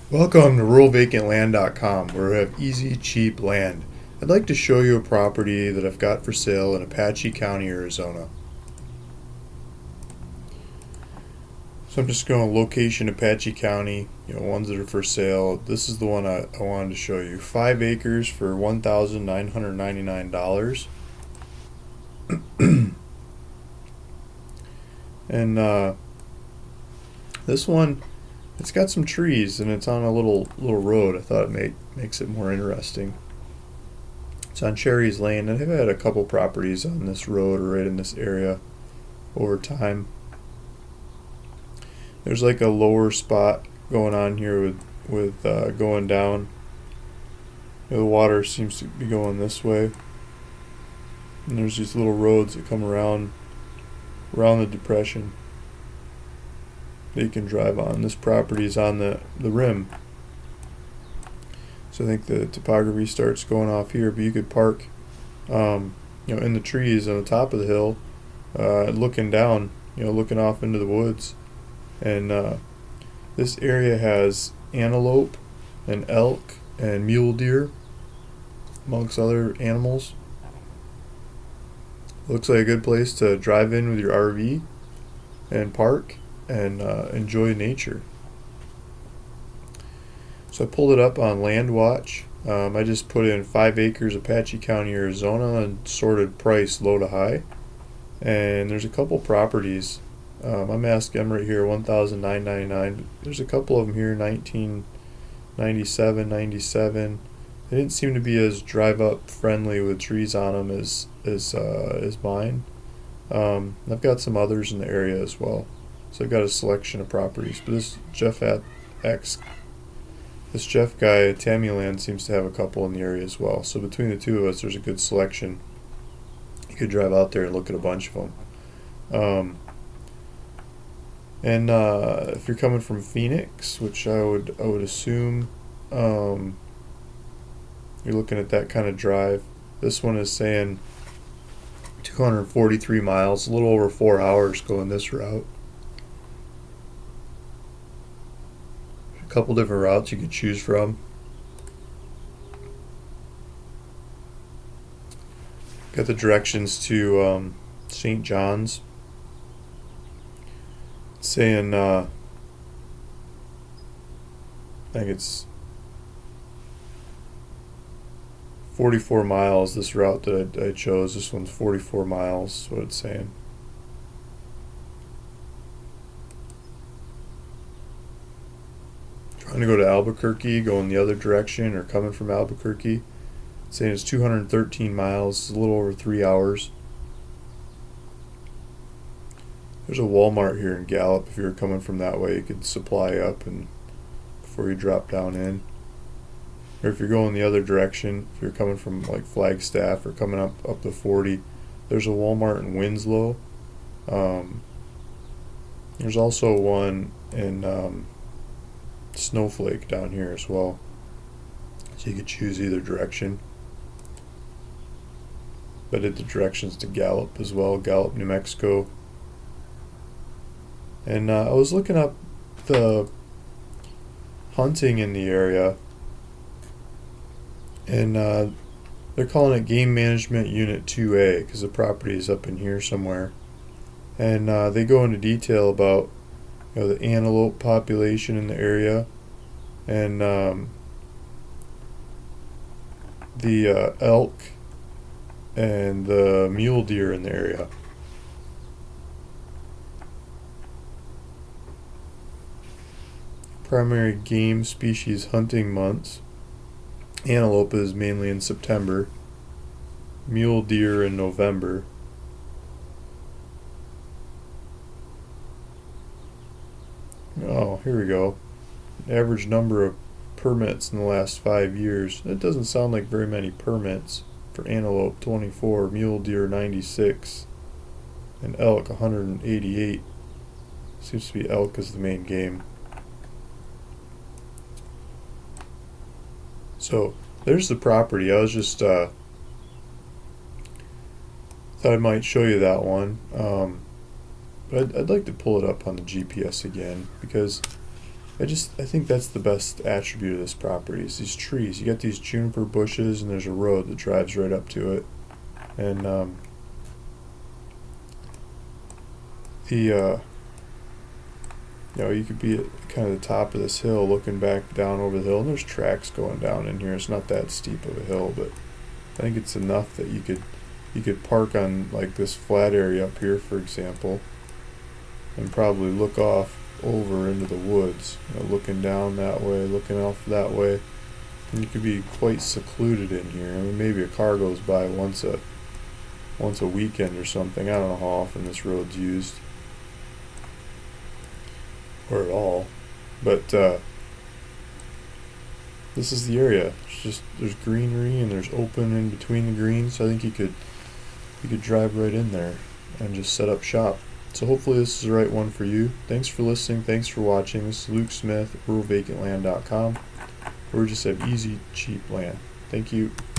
Welcome to ruralvacantland.com, where we have easy, cheap land. I'd like to show you a property that I've got for sale in Apache County, Arizona. So I'm just going location Apache County, ones that are for sale. This is the one I wanted to show you. 5 acres for $1,999. And this one, it's got some trees and it's on a little road. I thought it makes it more interesting. It's on Cherry's Lane, and I've had a couple properties on this road or right in this area over time. There's like a lower spot going on here with going down. The water seems to be going this way, and there's these little roads that come around the depression that you can drive on. This property is on the rim, so I think the topography starts going off here, but you could park in the trees on the top of the hill, looking down, looking off into the woods. And this area has antelope and elk and mule deer, amongst other animals. Looks like a good place to drive in with your RV and park and enjoy nature. So I pulled it up on Land Watch. I just put in 5 acres Apache County, Arizona, and sorted price low to high. And there's a couple properties. I'm asking them right here, $1,999. There's a couple of them here, 1997, 97. They didn't seem to be as drive-up friendly with trees on them as mine. I've got some others in the area as well. So I've got a selection of properties. But this Jeff guy at Tammyland seems to have a couple in the area as well. So between the two of us, there's a good selection. You could drive out there and look at a bunch of them. And if you're coming from Phoenix, which I would assume, you're looking at that kind of drive. This one is saying 243 miles, a little over 4 hours going this route. A couple different routes you could choose from. Got the directions to St. John's. It's saying, I think it's 44 miles, this route that I chose. This one's 44 miles, is what it's saying. Trying to go to Albuquerque, going the other direction, or coming from Albuquerque. It's saying it's 213 miles, a little over 3 hours. There's a Walmart here in Gallup. If you're coming from that way, you could supply up and before you drop down in. Or if you're going the other direction, if you're coming from like Flagstaff or coming up the 40, there's a Walmart in Winslow. There's also one in Snowflake down here as well. So you could choose either direction. But the directions to Gallup as well, Gallup, New Mexico. And I was looking up the hunting in the area, and they're calling it Game Management Unit 2A because the property is up in here somewhere. And they go into detail about the antelope population in the area, and the elk and the mule deer in the area. Primary game species hunting months. Antelope is mainly in September. Mule deer in November. Oh, here we go. Average number of permits in the last 5 years. That doesn't sound like very many permits. For antelope, 24. Mule deer, 96. And elk, 188. Seems to be elk is the main game. So there's the property. I was just thought I might show you that one, but I'd like to pull it up on the GPS again because I think that's the best attribute of this property is these trees. You got these juniper bushes, and there's a road that drives right up to it, and you could be at kind of the top of this hill, looking back down over the hill, and there's tracks going down in here. It's not that steep of a hill, but I think it's enough that you could park on like this flat area up here, for example, and probably look off over into the woods, looking down that way, looking off that way, and you could be quite secluded in here. I mean, maybe a car goes by once a weekend or something. I don't know how often this road's used, or at all, but this is the area. There's greenery and there's open in between the greens, so I think you could drive right in there and just set up shop. So hopefully this is the right one for you. Thanks for listening. Thanks for watching. This is Luke Smith, ruralvacantland.com, where we just have easy, cheap land. Thank you.